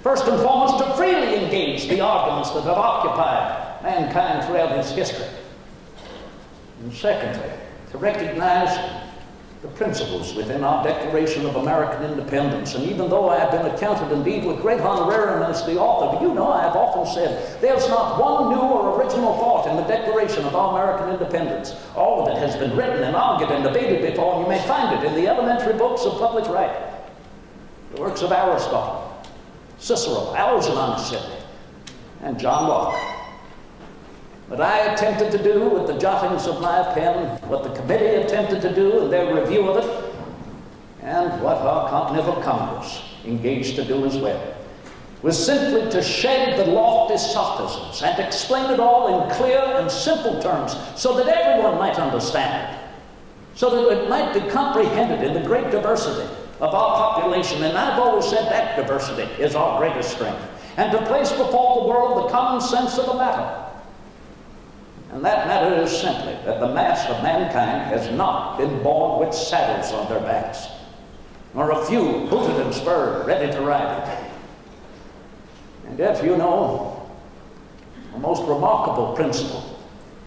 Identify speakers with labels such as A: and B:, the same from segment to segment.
A: First and foremost, to freely engage the arguments that have occupied mankind throughout its history. And secondly, to recognize the principles within our Declaration of American Independence. And even though I have been accounted indeed with great honorarium as the author, do you know I have often said there's not one new or original thought in the Declaration of our American Independence. All of it has been written and argued and debated before, and you may find it in the elementary books of public right. The works of Aristotle, Cicero, Algernon Sidney, and John Locke. But I attempted to do with the jottings of my pen what the committee attempted to do in their review of it, and what our Continental Congress engaged to do as well, was simply to shed the lofty sophisms and explain it all in clear and simple terms so that everyone might understand it, so that it might be comprehended in the great diversity of our population. And I've always said that diversity is our greatest strength, and to place before the world the common sense of the matter. And that matter is simply that the mass of mankind has not been born with saddles on their backs, nor a few booted and spurred, ready to ride it. And if you know, the most remarkable principle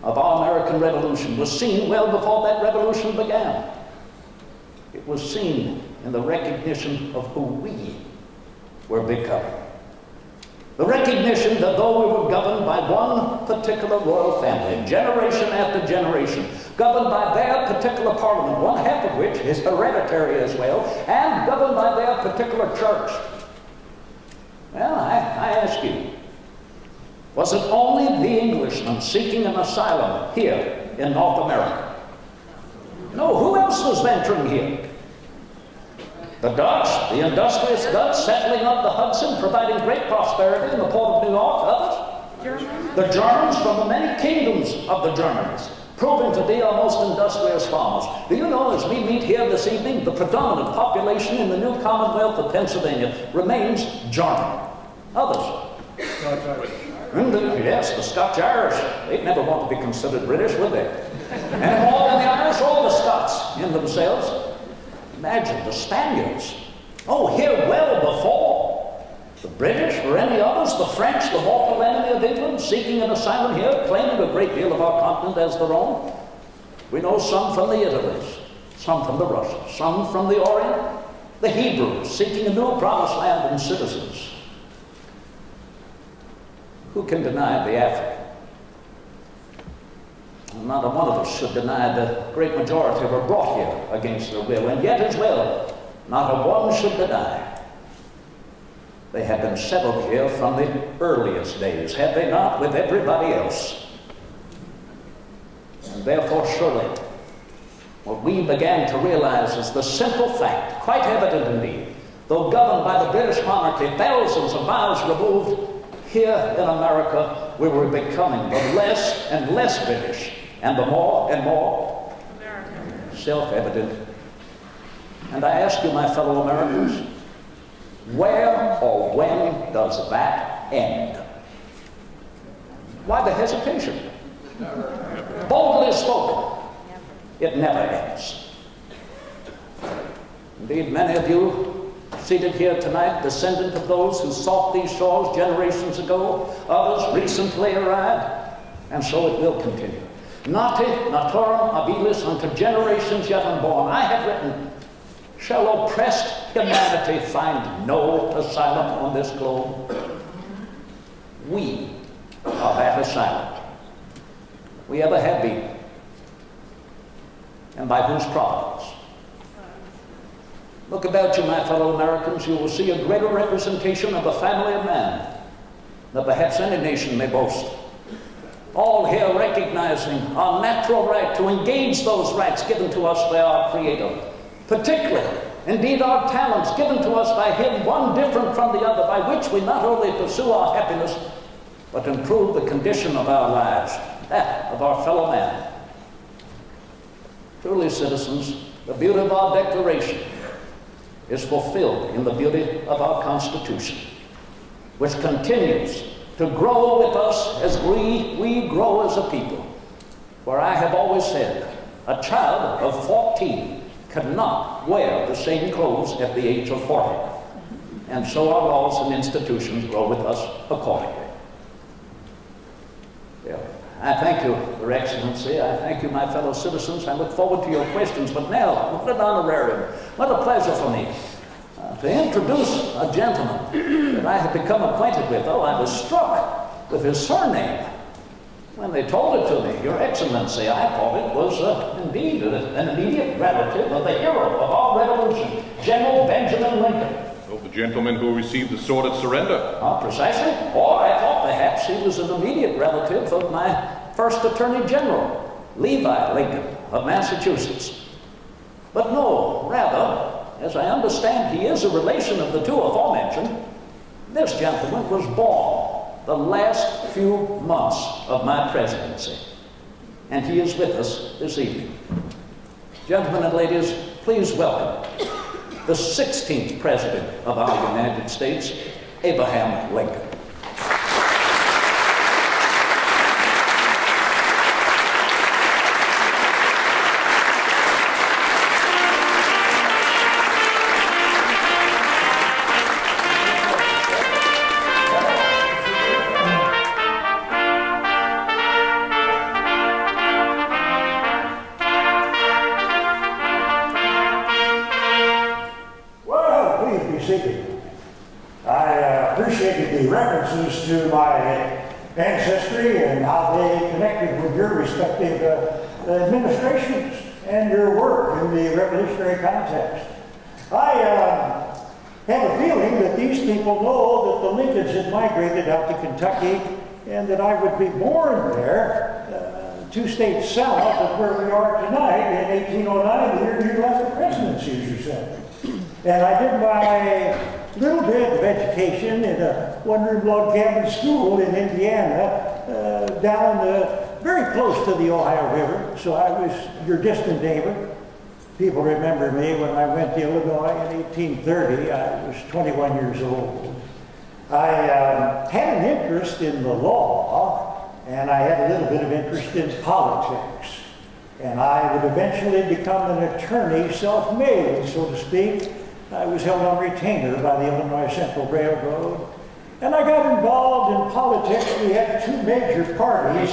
A: of our American Revolution was seen well before that revolution began. It was seen in the recognition of who we were becoming. The recognition that though we were governed by one particular royal family, generation after generation, governed by their particular parliament, one half of which is hereditary as well, and governed by their particular church. Well, I ask you, was it only the Englishmen seeking an asylum here in North America? No, who else was venturing here? The Dutch, the industrious Dutch, settling up the Hudson, providing great prosperity in the port of New York. Others? The Germans from the many kingdoms of the Germans, proving to be our most industrious farmers. Do you know, as we meet here this evening, the predominant population in the new Commonwealth of Pennsylvania remains German. Others? Yes, the Scotch-Irish. They'd never want to be considered British, would they? And more than the Irish or the Scots in themselves. Imagine the Spaniards. Oh, here well before the British or any others, the French, the mortal enemy of England, seeking an asylum here, claiming a great deal of our continent as their own. We know some from the Italies, some from the Russians, some from the Orient, the Hebrews, seeking a new promised land and citizens. Who can deny the African? Not a one of us should deny the great majority were brought here against their will, and yet as well, not a one should deny they have been settled here from the earliest days, have they not, with everybody else? And therefore, surely, what we began to realize is the simple fact, quite evident indeed, though governed by the British monarchy thousands of miles removed, here in America we were becoming the less and less British, and the more and more self-evident. And I ask you, my fellow Americans, where or when does that end? Why the hesitation? Boldly spoken, it never ends. Indeed, many of you seated here tonight, descendant of those who sought these shores generations ago, others recently arrived, and so it will continue. Nati naturam habilis unto generations yet unborn. I have written, shall oppressed humanity find no asylum on this globe? We are that asylum. We ever have been. And by whose providence? Look about you, my fellow Americans. You will see a greater representation of the family of man than perhaps any nation may boast. All here recognizing our natural right to engage those rights given to us by our Creator. Particularly, indeed, our talents given to us by Him, one different from the other, by which we not only pursue our happiness, but improve the condition of our lives, that of our fellow man. Truly, citizens, the beauty of our Declaration is fulfilled in the beauty of our Constitution, which continues to grow with us as we grow as a people. For I have always said, a child of 14 cannot wear the same clothes at the age of 40. and so our laws and institutions grow with us accordingly. Well, I thank you, Your Excellency. I thank you, my fellow citizens. I look forward to your questions. But now, what an honorarium. What a pleasure for me to introduce a gentleman that I have become acquainted with. Oh, I was struck with his surname when they told it to me. Your Excellency, I thought it was indeed an immediate relative of the hero of our revolution, General Benjamin Lincoln.
B: Oh, the gentleman who received the sword at surrender.
A: Precisely. Or I thought perhaps he was an immediate relative of my first Attorney General, Levi Lincoln of Massachusetts. But no, rather, as I understand he is a relation of the two aforementioned, this gentleman was born the last few months of my presidency, and he is with us this evening. Gentlemen and ladies, please welcome the 16th President of our United States, Abraham Lincoln.
C: To my ancestry and how they connected with your respective administrations and your work in the revolutionary context. I have a feeling that these people know that the Lincolns had migrated out to Kentucky and that I would be born there, 2 states south of where we are tonight in 1809, the year you left the presidency, as you said. And I did my little bit of education in a one-room log cabin school in Indiana, down very close to the Ohio River, so I was your distant neighbor. People remember me when I went to Illinois in 1830. I was 21 years old. I had an interest in the law, and I had a little bit of interest in politics. And I would eventually become an attorney, self-made, so to speak. I was held on retainer by the Illinois Central Railroad. And I got involved in politics. We had 2 major parties.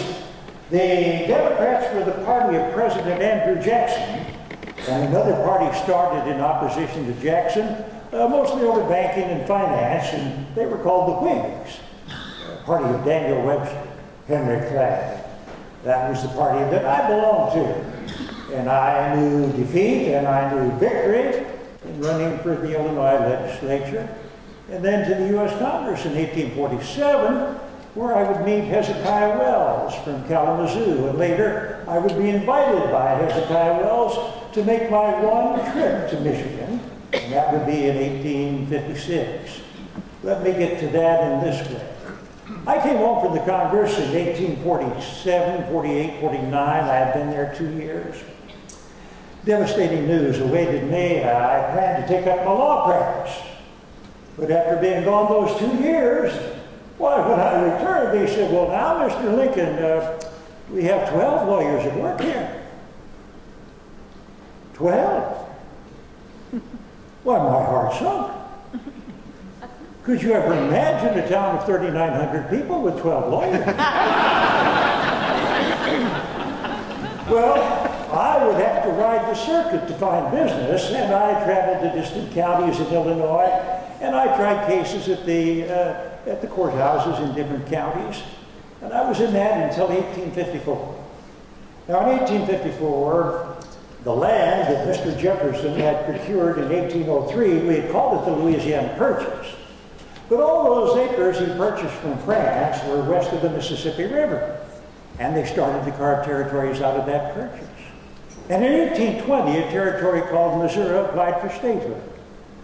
C: The Democrats were the party of President Andrew Jackson, and another party started in opposition to Jackson, mostly over banking and finance, and they were called the Whigs, party of Daniel Webster, Henry Clay. That was the party that I belonged to. And I knew defeat and I knew victory in running for the Illinois legislature, and then to the U.S. Congress in 1847, where I would meet Hezekiah Wells from Kalamazoo, and later I would be invited by Hezekiah Wells to make my one trip to Michigan, and that would be in 1856. Let me get to that in this way. I came home from the Congress in 1847, 48, 49. I had been there 2 years. Devastating news awaited me. I planned to take up my law practice. But after being gone those 2 years, why, when I returned, they said, well, now, Mr. Lincoln, we have 12 lawyers at work here. 12? Why, my heart sunk. Could you ever imagine a town of 3,900 people with 12 lawyers? Well, I would have to ride the circuit to find business, and I traveled to distant counties in Illinois, and I tried cases at the courthouses in different counties, and I was in that until 1854. Now, in 1854, the land that Mr. Jefferson had procured in 1803, we had called it the Louisiana Purchase. But all those acres he purchased from France were west of the Mississippi River, and they started to carve territories out of that purchase. And in 1820, a territory called Missouri applied for statehood,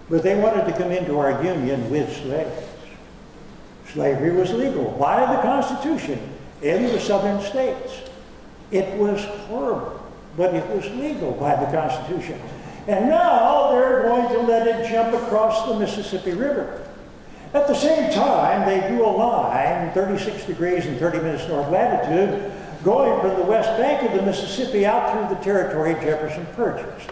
C: but they wanted to come into our union with slaves. Slavery was legal by the Constitution in the southern states. It was horrible, but it was legal by the Constitution. And now they're going to let it jump across the Mississippi River. At the same time, they drew a line 36 degrees and 30 minutes north latitude, going from the west bank of the Mississippi out through the territory Jefferson purchased.